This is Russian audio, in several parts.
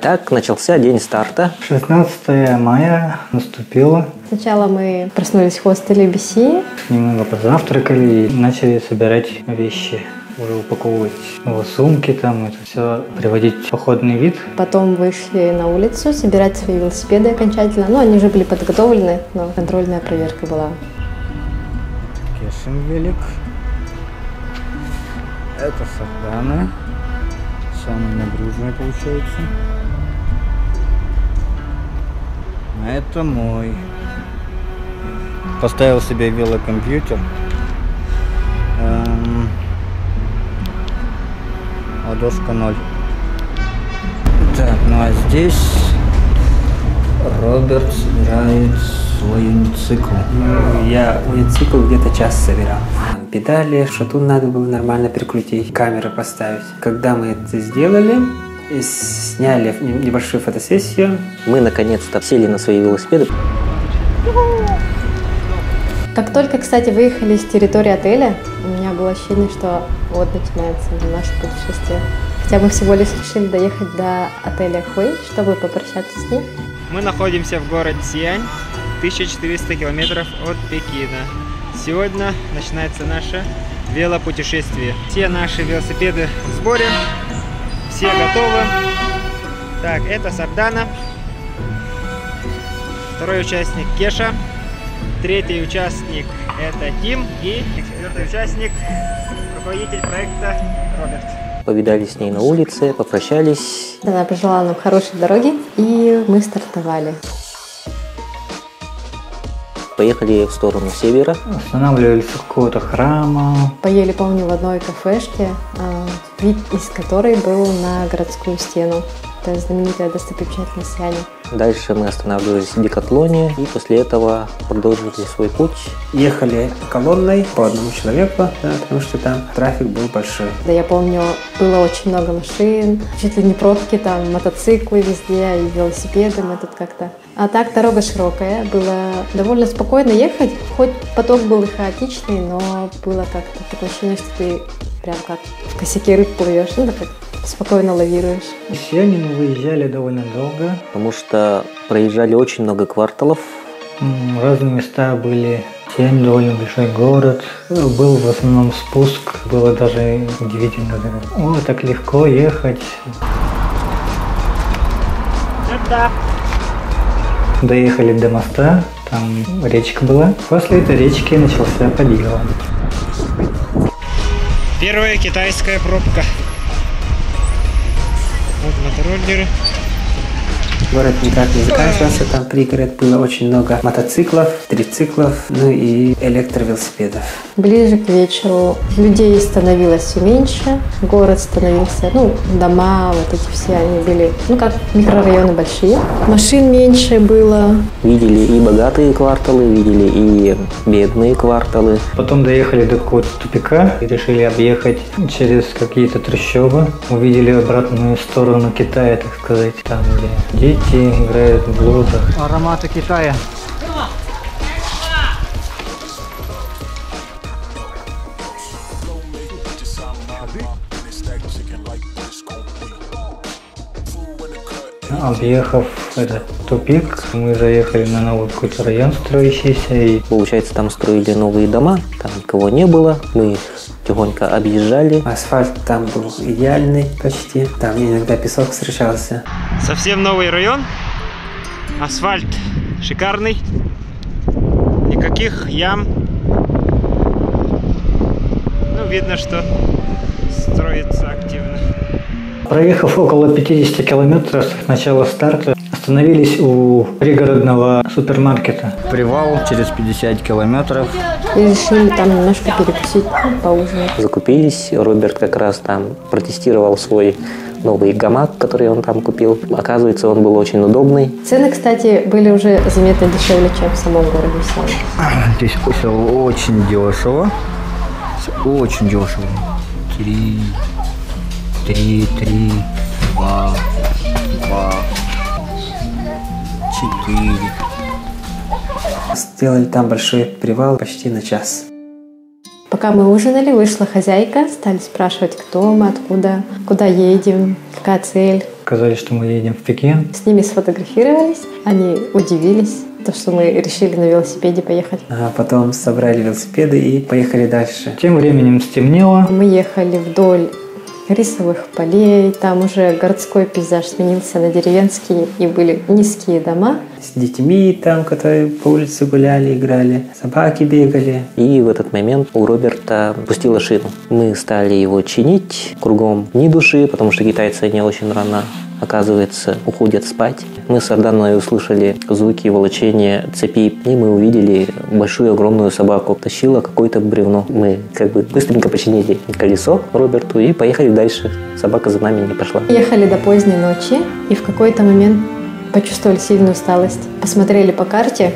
Итак, начался день старта. 16 мая наступило. Сначала мы проснулись в хостеле BC. Немного позавтракали и начали собирать вещи. Уже упаковывать сумки, там это все приводить в походный вид. Потом вышли на улицу собирать свои велосипеды окончательно. Ну, они уже были подготовлены, но контрольная проверка была. Кешин велик. Это Сарданы. Самый нагруженный получается. А это мой. Поставил себе велокомпьютер. Ладошка 0. Так, ну а здесь Роберт собирает свой уницикл. Я уницикл где-то час собирал. Педали, шатун надо было нормально прикрутить, камеры поставить. Когда мы это сделали, сняли небольшую фотосессию, мы наконец-то сели на свои велосипеды. Как только, кстати, выехали с территории отеля, у меня было ощущение, что вот начинается наше путешествие. Хотя мы всего лишь решили доехать до отеля Хуэй, чтобы попрощаться с ним. Мы находимся в городе Сиань, 1400 километров от Пекина. Сегодня начинается наше велопутешествие. Все наши велосипеды в сборе, все готовы. Так, это Сардана, второй участник Кеша, третий участник это Тим и четвертый участник руководитель проекта Роберт. Повидали с ней на улице, попрощались. Она пожелала нам хорошей дороги, и мы стартовали. Поехали в сторону севера. Останавливались у какого-то храма. Поели, помню, в одной кафешке, вид из которой был на городскую стену. Это знаменитая достопримечательность Сиани. Дальше мы останавливались в Декатлоне и после этого продолжили свой путь. Ехали колонной по одному человеку, да, потому что там трафик был большой. Да, я помню, было очень много машин, чуть ли не пробки, там мотоциклы везде и велосипеды мы тут как-то. А так дорога широкая, было довольно спокойно ехать, хоть поток был и хаотичный, но было как-то такое ощущение, что ты прям как в косяке рыб плывешь, ну так как спокойно лавируешь. Из Сиани мы выезжали довольно долго. Потому что проезжали очень много кварталов. Разные места были. Сиань довольно большой город. Был в основном спуск. Было даже удивительно. О, так легко ехать. Да. Доехали до моста. Там речка была. После этой речки начался подъем. Первая китайская пробка. Вот мотороллеры. Город никак не заканчивался, там пригород было очень много мотоциклов, трициклов, ну и электровелосипедов. Ближе к вечеру людей становилось все меньше, город становился, дома, вот эти все, они были, как микрорайоны большие. Машин меньше было. Видели и богатые кварталы, видели и бедные кварталы. Потом доехали до какого-то тупика и решили объехать через какие-то трущобы. Увидели обратную сторону Китая, так сказать, там где дети играют в блудах. Ароматы Китая. Объехав этот тупик, мы заехали на новый какой-то район строящийся. И получается, там строили новые дома, там никого не было. Мы их тихонько объезжали. Асфальт там был идеальный почти. Там иногда песок встречался. Совсем новый район. Асфальт шикарный. Никаких ям. Видно, что строится активно. Проехав около 50 километров с начала старта, остановились у пригородного супермаркета. Привал через 50 километров. И решили там немножко перекусить, поужинать. Закупились. Роберт как раз там протестировал свой новый гамак, который он там купил. Оказывается, он был очень удобный. Цены, кстати, были уже заметно дешевле, чем в самом городе Сиань. Здесь все очень дешево. Очень дешево. 3, 2, 4. Сделали там большой привал почти на час. Пока мы ужинали, вышла хозяйка, стали спрашивать, кто мы, откуда, куда едем, какая цель. Сказали, что мы едем в Пекин. С ними сфотографировались, они удивились, то, что мы решили на велосипеде поехать. А потом собрали велосипеды и поехали дальше. Тем временем стемнело. Мы ехали вдоль рисовых полей, там уже городской пейзаж сменился на деревенский, и были низкие дома. С детьми там, которые по улице гуляли, играли, собаки бегали. И в этот момент у Роберта пустила шину. Мы стали его чинить, кругом ни души, потому что китайцы не очень рано, оказывается, уходят спать. Мы с Арданой услышали звуки волочения цепи, и мы увидели большую огромную собаку. Тащила какое-то бревно. Мы как бы быстренько починили колесо Роберту и поехали дальше. Собака за нами не пошла. Ехали до поздней ночи, и в какой-то момент почувствовали сильную усталость. Посмотрели по карте,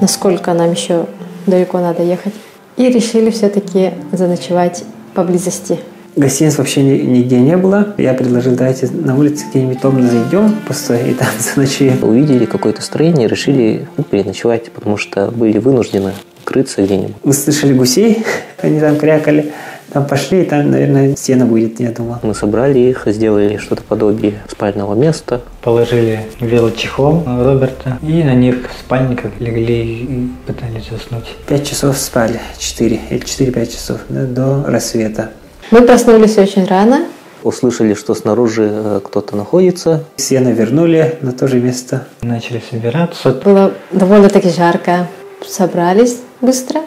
насколько нам еще далеко надо ехать, и решили все-таки заночевать поблизости. Гостиниц вообще нигде не было. Я предложил, давайте на улице где-нибудь удобно зайдем, пустой, и там заночуем. Увидели какое-то строение, решили переночевать, потому что были вынуждены крыться где-нибудь. Услышали гусей, они там крякали. Там пошли, и там, наверное, стена будет, я думал. Мы собрали их, сделали что-то подобие спального места. Положили велочехол Роберта и на них спальниках легли и пытались заснуть. 5 часов спали, 4 или 4-5 часов, да, до рассвета. Мы проснулись очень рано. Услышали, что снаружи кто-то находится. Сено вернули на то же место. Начали собираться. Было довольно-таки жарко. Собрались быстро.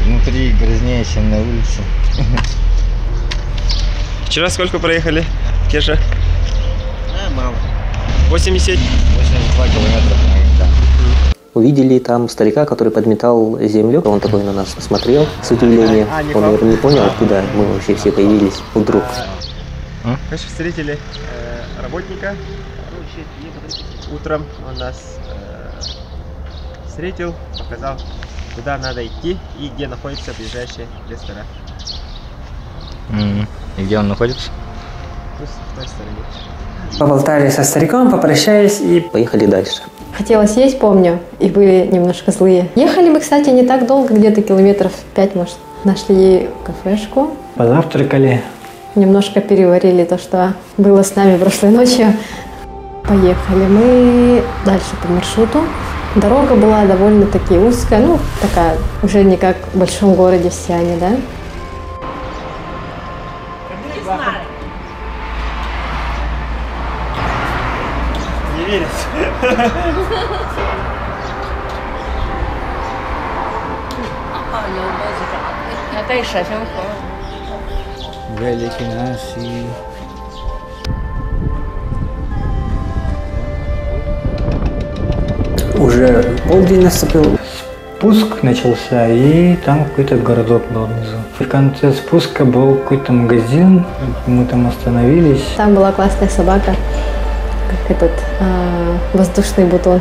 Внутри грязнее, чем на улице. Вчера сколько проехали, Кеша? Мало. 80? 82 километра, да. Увидели там старика, который подметал землю. Он такой на нас смотрел с удивлением. Он, наверное, не понял, откуда мы вообще все появились вдруг. Конечно, встретили работника. Утром он нас встретил, показал, куда надо идти и где находится ближайший ресторан. И где он находится? В той стороне. Поболтали со стариком, попрощались и Поехали дальше. Хотелось есть, помню, и были немножко злые. Ехали мы, кстати, не так долго, где-то километров 5, может. Нашли кафешку, Позавтракали. немножко переварили то, что было с нами прошлой ночью. Поехали мы дальше по маршруту. Дорога была довольно-таки узкая, ну, такая, уже не как в большом городе в Сиане, да? Не верит. Великий наш и... уже полдень наступил. Спуск начался, и там какой-то городок был внизу. В конце спуска был какой-то магазин, мы там остановились. Там была классная собака, как этот воздушный бутон.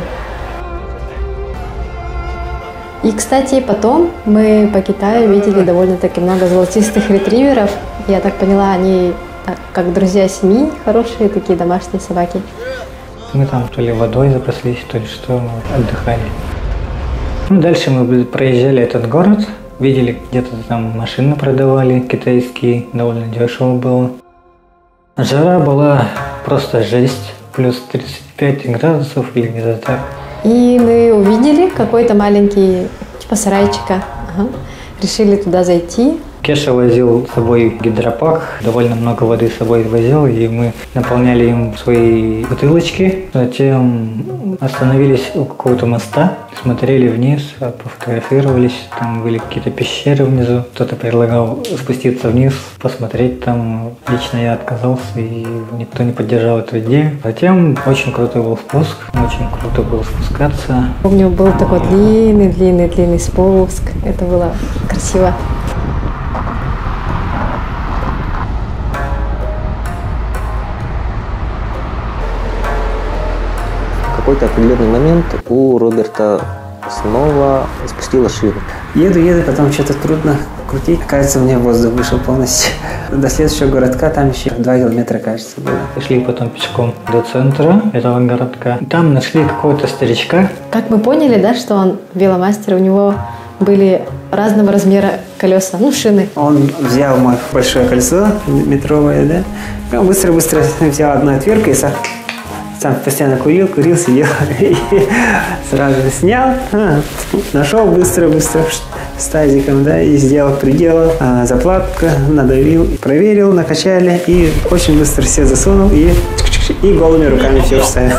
И, кстати, потом мы по Китаю видели довольно-таки много золотистых ретриверов. Я так поняла, они как друзья семьи, хорошие такие домашние собаки. Мы там то ли водой запаслись, то ли что, мы отдыхали. Ну, дальше мы проезжали этот город, видели, где-то там машины продавали китайские, довольно дешево было. Жара была просто жесть, плюс 35 градусов или где-то так. И мы увидели какой-то маленький, типа сарайчика. Ага. Решили туда зайти. Кеша возил с собой гидропак, довольно много воды с собой возил, и мы наполняли им свои бутылочки. Затем остановились у какого-то моста, смотрели вниз, пофотографировались. Там были какие-то пещеры внизу. Кто-то предлагал спуститься вниз, посмотреть там. Лично я отказался, и никто не поддержал эту идею. Затем очень крутой был спуск, очень круто было спускаться. Помню, был такой длинный спуск. Это было красиво. В какой-то определенный момент у Роберта снова спустила шину. Еду, потом что-то трудно крутить. Кажется, мне воздух вышел полностью. До следующего городка там еще 2 километра, кажется, было. Пошли потом пешком до центра этого городка. Там нашли какого-то старичка. Как мы поняли, да, что он веломастер, у него были разного размера колеса, ну, шины. Он взял мое большое кольцо метровое, да, он быстро-быстро взял одну отвертку и сам постоянно курил, сидел, и сразу снял, нашел быстро с тазиком, да, и сделал предел, заплатку, надавил, проверил, накачали, и очень быстро все засунул, и голыми руками все вставил.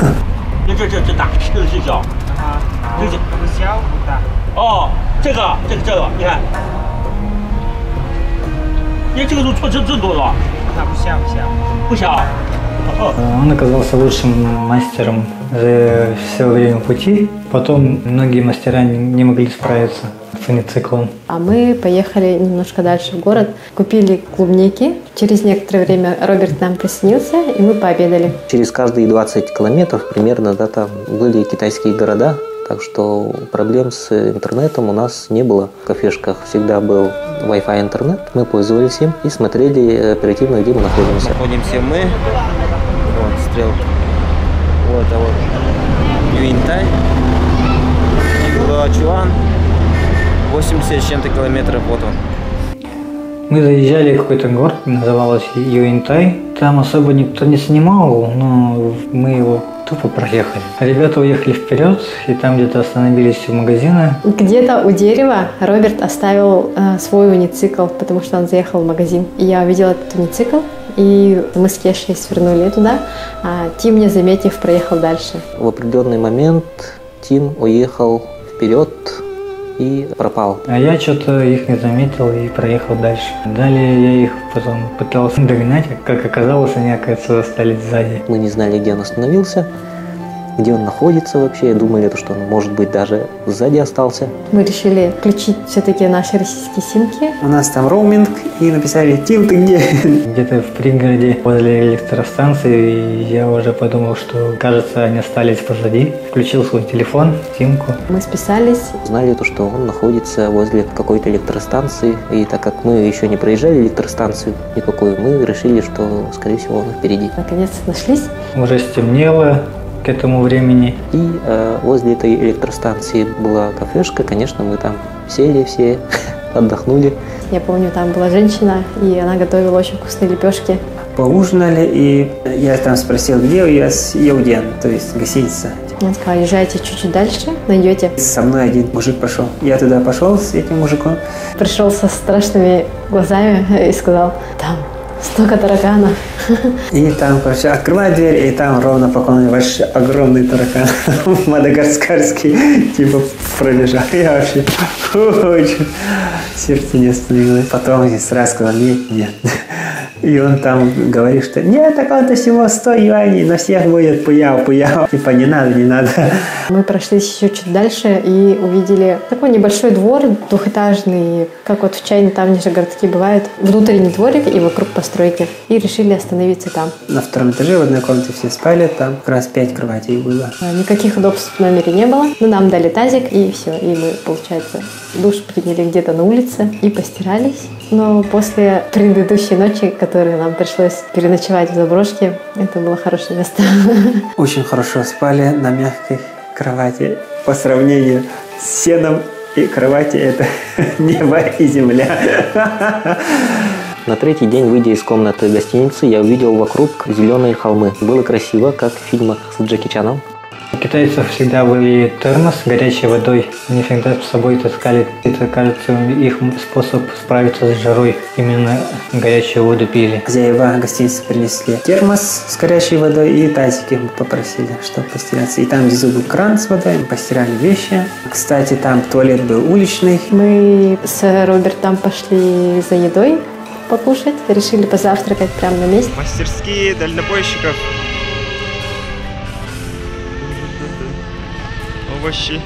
Он оказался лучшим мастером за все время пути. Потом многие мастера не могли справиться с унициклом. А мы поехали немножко дальше в город, купили клубники. Через некоторое время Роберт к нам присоединился, и мы пообедали. Через каждые 20 километров примерно, да, там были китайские города, так что проблем с интернетом у нас не было. В кафешках всегда был Wi-Fi интернет, мы пользовались им и смотрели оперативно, где мы находимся. Находимся мы, вот стрелка, вот, а вот Юинтай, Гуачуан, 80 с чем-то километров, вот он. Мы заезжали в какой-то город, назывался Юинтай. Там особо никто не снимал, но мы его тупо проехали. Ребята уехали вперед, и там где-то остановились у магазина. Где-то у дерева Роберт оставил свой уницикл, потому что он заехал в магазин. И я увидела этот уницикл, и мы с Кешей свернули туда, а Тим, не заметив, проехал дальше. В определенный момент Тим уехал вперед и пропал. А я что-то их не заметил и проехал дальше. Далее я их потом пытался догнать, как оказалось, они, оказывается, остались сзади. Мы не знали, где он остановился, где он находится вообще. Думали, что он, может быть, даже сзади остался. Мы решили включить все-таки наши российские симки. У нас там роуминг, и написали: «Тим, ты где?» Где-то в пригороде возле электростанции, и я уже подумал, что, кажется, они остались позади. Включил свой телефон, симку. Мы списались. Знали, что он находится возле какой-то электростанции, и так как мы еще не проезжали электростанцию никакую, мы решили, что, скорее всего, он впереди. Наконец-то нашлись. Уже стемнело к этому времени. И возле этой электростанции была кафешка, конечно, мы там сели все, отдохнули. Я помню, там была женщина, и она готовила очень вкусные лепешки. Поужинали, и я там спросил, где у вас Еуден, то есть гостиница. Он сказал: езжайте чуть-чуть дальше, найдете. Со мной один мужик пошел. Я туда пошел с этим мужиком. Пришел со страшными глазами и сказал: там столько тараканов. И там, короче, открываю дверь, и там ровно по комнате большой, огромный таракан, мадагаскарский, типа, пробежал. Я вообще очень сердце не остановилось. Потом я сразу сказал: нет. И он там говорит, что нет, так он-то всего 100 юаней, на всех будет пуял. Типа, не надо. Мы прошлись еще чуть дальше и увидели такой небольшой двор, двухэтажный, как вот в Чайнатауне же городки бывают. Внутренний дворик и вокруг постройки. И решили остановиться там. На втором этаже в одной комнате все спали, там как раз 5 кроватей было. Никаких удобств в номере не было. Но нам дали тазик, и все. И мы, получается, душ приняли где-то на улице и постирались. Но после предыдущей ночи, которую нам пришлось переночевать в заброшке, это было хорошее место. Очень хорошо спали на мягкой кровати. По сравнению с сеном и кровати, это небо и земля. На третий день, выйдя из комнаты гостиницы, я увидел вокруг зеленые холмы. Было красиво, как в фильмах с Джеки Чаном. У китайцев всегда были термос с горячей водой. Они всегда с собой таскали. Это, кажется, их способ справиться с жарой. Именно горячую воду пили. Хозяева гостиницы принесли термос с горячей водой и тазики попросили, чтобы постираться. И там внизу был кран с водой, мы постирали вещи. Кстати, там туалет был уличный. Мы с Робертом пошли за едой покушать. Решили позавтракать прямо на месте. Мастерские дальнобойщиков. Овощи.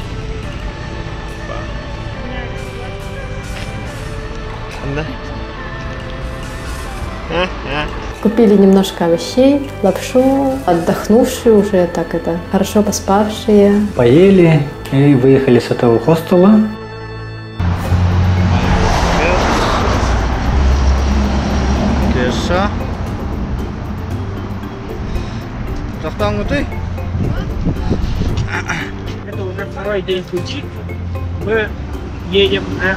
Да. Купили немножко овощей, лапшу, отдохнувшие уже, так это, хорошо поспавшие. Поели и выехали с этого хостела. Кеша. Захтангуты. Это уже второй день пути. Мы едем на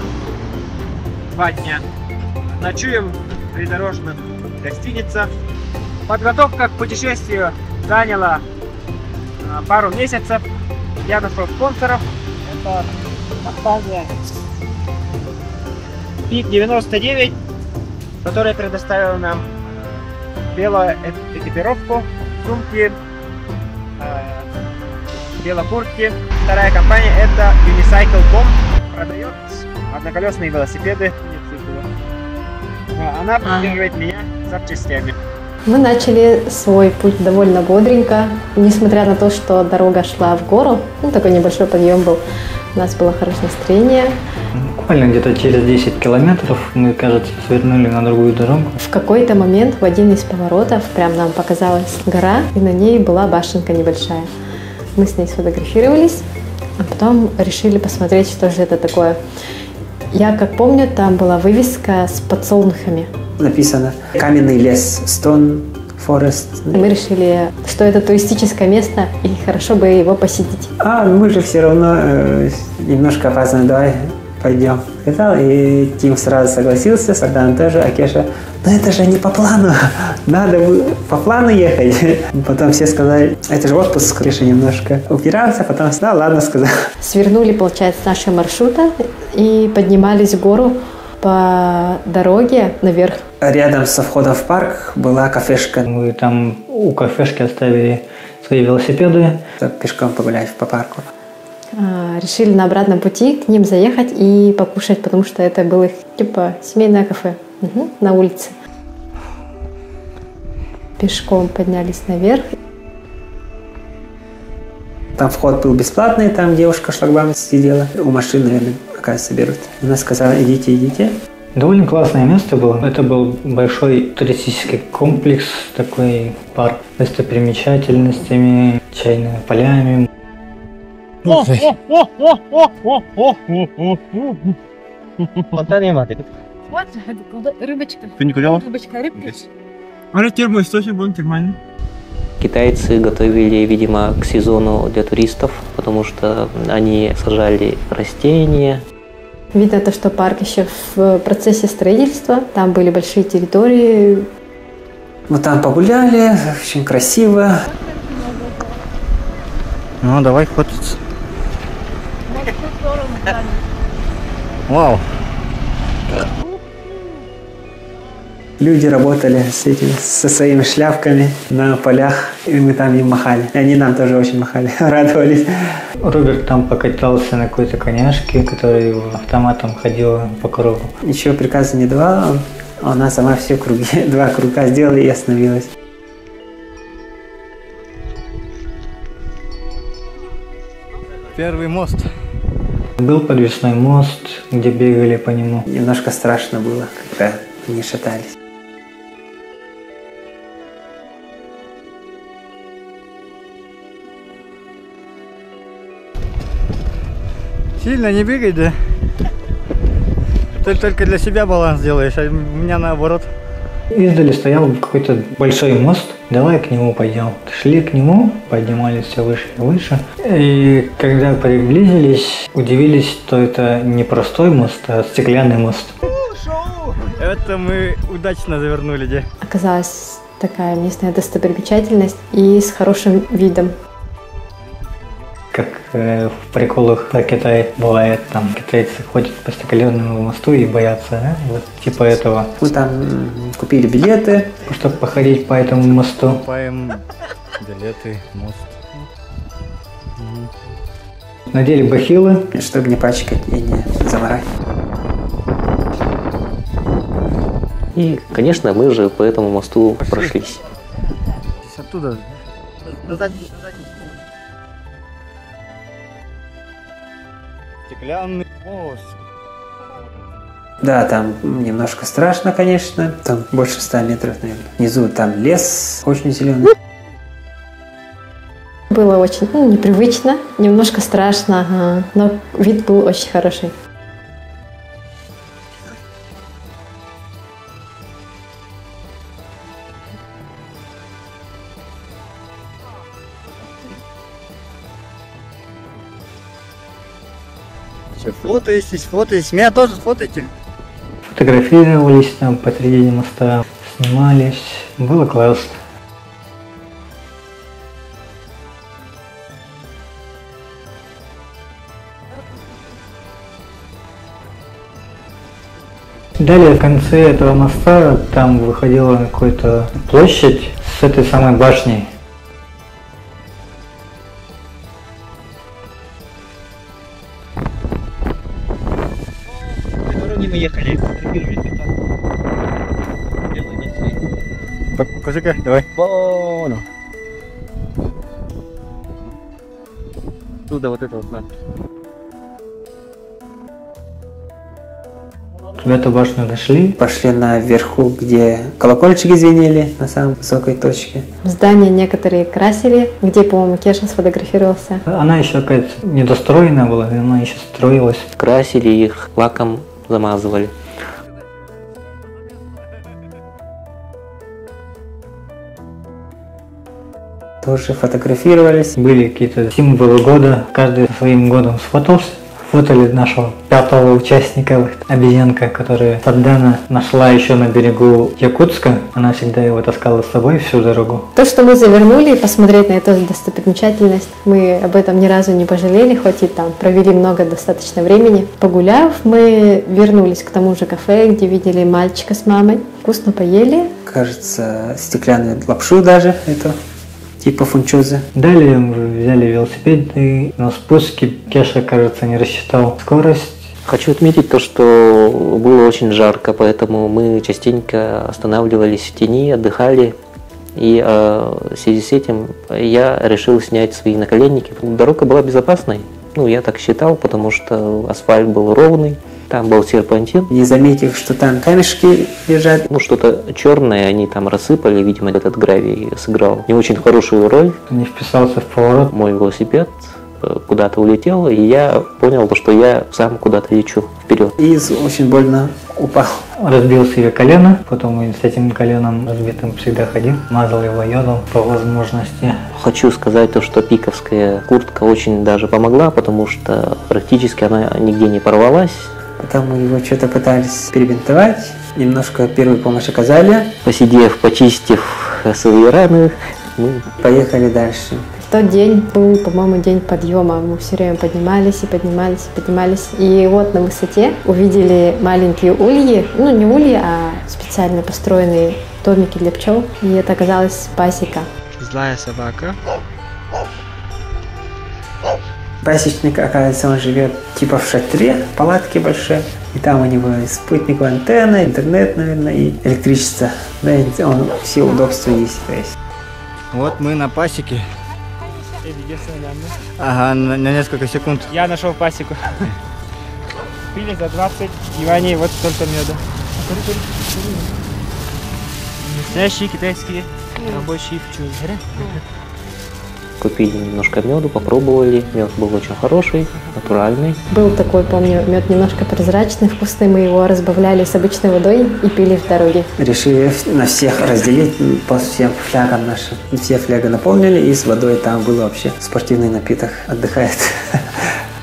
2 дня. Ночуем в придорожных гостиницах. Подготовка к путешествию заняла пару месяцев. Я нашел спонсоров. Это компания Пик 99, которая предоставила нам белую экипировку, сумки, велокуртки. Вторая компания это Unicycle.com, продает одноколесные велосипеды. Она поддерживает меня запчастями. Мы начали свой путь довольно бодренько, несмотря на то, что дорога шла в гору, такой небольшой подъем был, у нас было хорошее настроение. Буквально где-то через 10 километров мы, кажется, свернули на другую дорогу. В какой-то момент в один из поворотов прям нам показалась гора, и на ней была башенка небольшая. Мы с ней сфотографировались, а потом решили посмотреть, что же это такое. Я как помню, там была вывеска с подсолнухами. Написано «Каменный лес», «Stone Forest». Мы решили, что это туристическое место, и хорошо бы его посетить. Мы же все равно немножко опаздываем, давай пойдем. Сказал, и Тим сразу согласился, Сардан тоже, а Кеша, но это же не по плану, надо по плану ехать. Потом все сказали, это же отпуск. Кеша немножко упирался, потом да, ладно, сказал. Свернули, получается, с нашего маршрута и поднимались в гору по дороге наверх. Рядом со входом в парк была кафешка. Мы там у кафешки оставили свои велосипеды. Пешком погулять по парку. Решили на обратном пути к ним заехать и покушать, потому что это было их типа семейное кафе на улице. Пешком поднялись наверх. Там вход был бесплатный, там девушка шлагбаум сидела. У машин, наверное, оказывается, берут. Она сказала, идите, идите. Довольно классное место было. Это был большой туристический комплекс, такой парк с достопримечательностями, чайными полями. Вот, рыбочка. Ты не курила? Рыбочка, рыбка. А термоисточник был нормально. Китайцы готовили, видимо, к сезону для туристов, потому что они сажали растения. Видно то, что парк еще в процессе строительства. Там были большие территории. Мы там погуляли, очень красиво. Ну, давай фототься. Вау. Люди работали со своими шляпками на полях, и мы там им махали. И они нам тоже очень махали, радовались. Роберт там покатался на какой-то коняшке, который автоматом ходил по кругу. Ничего приказа не давала, она сама все круги, 2 круга сделала и остановилась. Первый мост. Был подвесной мост, где бегали по нему. Немножко страшно было, когда они шатались. Сильно не бегай, да? Ты только для себя баланс делаешь, а у меня наоборот. Издали стоял какой-то большой мост. Давай к нему пойдем. Шли к нему, поднимались все выше и выше. И когда приблизились, удивились, что это не простой мост, а стеклянный мост. Это мы удачно завернули, где? Оказалась такая местная достопримечательность и с хорошим видом. Как в приколах про Китай бывает, там китайцы ходят по стеклянному мосту и боятся, вот типа этого. Мы там купили билеты, чтобы походить по этому мосту. Покупаем билеты, мост. Надели бахилы. чтобы не пачкать и не заморать. И, конечно, мы же по этому мосту прошлись. Здесь оттуда. Стеклянный мост. Да, там немножко страшно, конечно. Там больше 100 метров, наверное. Внизу там лес очень зеленый. Было очень непривычно, немножко страшно, но вид был очень хороший. Фотойтесь, фотойтесь. Меня тоже сфотайте. Фотографировались там посредине моста, снимались. Было классно. Далее в конце этого моста там выходила какая-то площадь с этой самой башней. Мы ехали. Покажи-ка, давай. Вон. Туда вот это вот надо. Эту башню нашли. Пошли наверху, где колокольчики звенели, на самой высокой точке. Здания некоторые красили, где, по-моему, Кеша сфотографировался. Она еще какая-то недостроенная была, она еще строилась. Красили их, лаком замазывали. Тоже фотографировались. Были какие-то символы года, каждый своим годом сфотался. Фотали нашего 5-го участника, обезьянка, которая Сардана нашла еще на берегу Якутска. Она всегда его таскала с собой всю дорогу. То, что мы завернули посмотреть на эту достопримечательность, мы об этом ни разу не пожалели, хоть и там провели много достаточно времени. Погуляв, мы вернулись к тому же кафе, где видели мальчика с мамой. Вкусно поели. Кажется, стеклянную лапшу даже эту. Типа фунчозы. Далее мы взяли велосипед и на спуске Кеша, кажется, не рассчитал скорость. Хочу отметить то, что было очень жарко, поэтому мы частенько останавливались в тени, отдыхали. И в связи с этим я решил снять свои наколенники. Дорога была безопасной. Ну, я так считал, потому что асфальт был ровный. Там был серпантин. Не заметив, что там камешки лежат. Ну, что-то черное они там рассыпали. Видимо, этот гравий сыграл не очень хорошую роль. Не вписался в поворот. Мой велосипед куда-то улетел, и я понял, что я сам куда-то лечу вперед. И очень больно упал. Разбил себе колено, потом и с этим коленом разбитым всегда ходил, мазал его йодом по возможности. Хочу сказать то, что пиковская куртка очень даже помогла, потому что практически она нигде не порвалась. Потом мы его что-то пытались перебинтовать, немножко первую помощь оказали. Посидев, почистив свои раны, мы поехали дальше. В тот день был, по-моему, день подъема. Мы все время поднимались и поднимались и поднимались. И вот на высоте увидели маленькие ульи. Ну, не ульи, а специально построенные домики для пчел. И это оказалась пасека. Злая собака. Пасечник, оказывается, он живет типа в шатре, в палатке большой. И там у него и спутниковая антенна, интернет, наверное, и электричество. Да, и он, все удобства есть. Вот мы на пасеке. Ага, на несколько секунд. Я нашел пасеку. Купили за 20 юаней вот столько меда. Настоящие китайские рабочие пчелы. Купили немножко меду, попробовали. Мед был очень хороший, натуральный. Был такой, помню, мед немножко прозрачный, вкусный. Мы его разбавляли с обычной водой и пили в дороге. Решили на всех разделить по всем флягам нашим. И все фляги наполнили, и с водой там был вообще спортивный напиток. Отдыхает.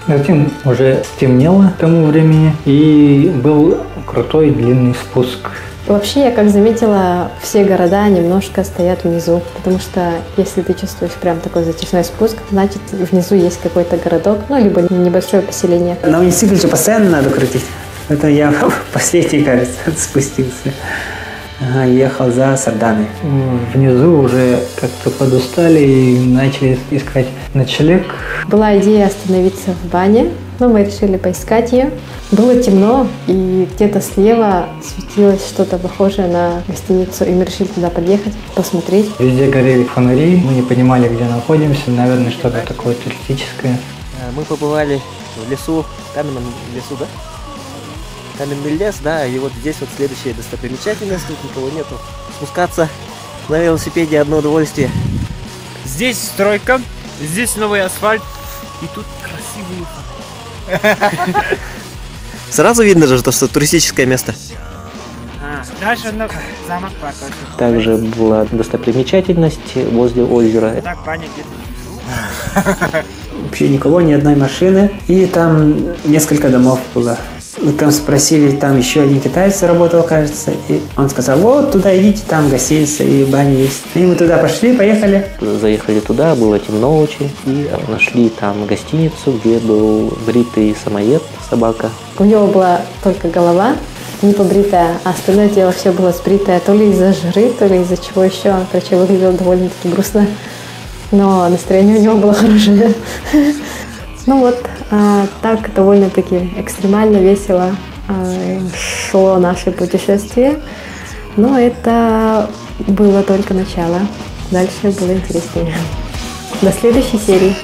Затем уже стемнело к тому времени, и был крутой длинный спуск. Вообще, я как заметила, все города немножко стоят внизу, потому что если ты чувствуешь прям такой затяжной спуск, значит внизу есть какой-то городок, ну, либо небольшое поселение. На уницикле же постоянно надо крутить. Это я последний, кажется, спустился. Ага, ехал за Сарданой. Внизу уже как-то подустали и начали искать ночлег. Была идея остановиться в бане, но мы решили поискать ее. Было темно, и где-то слева светилось что-то похожее на гостиницу, и мы решили туда подъехать, посмотреть. Везде горели фонари, мы не понимали, где находимся, наверное, что-то такое туристическое. Мы побывали в лесу, каменном лесу, да? Каменный лес, да, и вот здесь вот следующая достопримечательность, тут никого нету. Спускаться на велосипеде одно удовольствие. Здесь стройка, здесь новый асфальт, и тут красивые. Сразу видно же, что туристическое место. Дальше замок парка. Также была достопримечательность возле озера. Так, баня где-то. Вообще никого, ни одной машины. И там несколько домов было. Там спросили, там еще один китаец работал, кажется, и он сказал, вот туда идите, там гостиница и баня есть. И мы туда пошли, поехали. Заехали туда, было темно очень, и нашли там гостиницу, где был бритый самоед, собака. У него была только голова, не побритая, а остальное тело все было сбритое, то ли из-за жары, то ли из-за чего еще. Он, короче, выглядел довольно-таки грустно, но настроение у него было хорошее. Ну вот, так довольно-таки экстремально, весело шло наше путешествие. Но это было только начало. Дальше было интереснее. До следующей серии.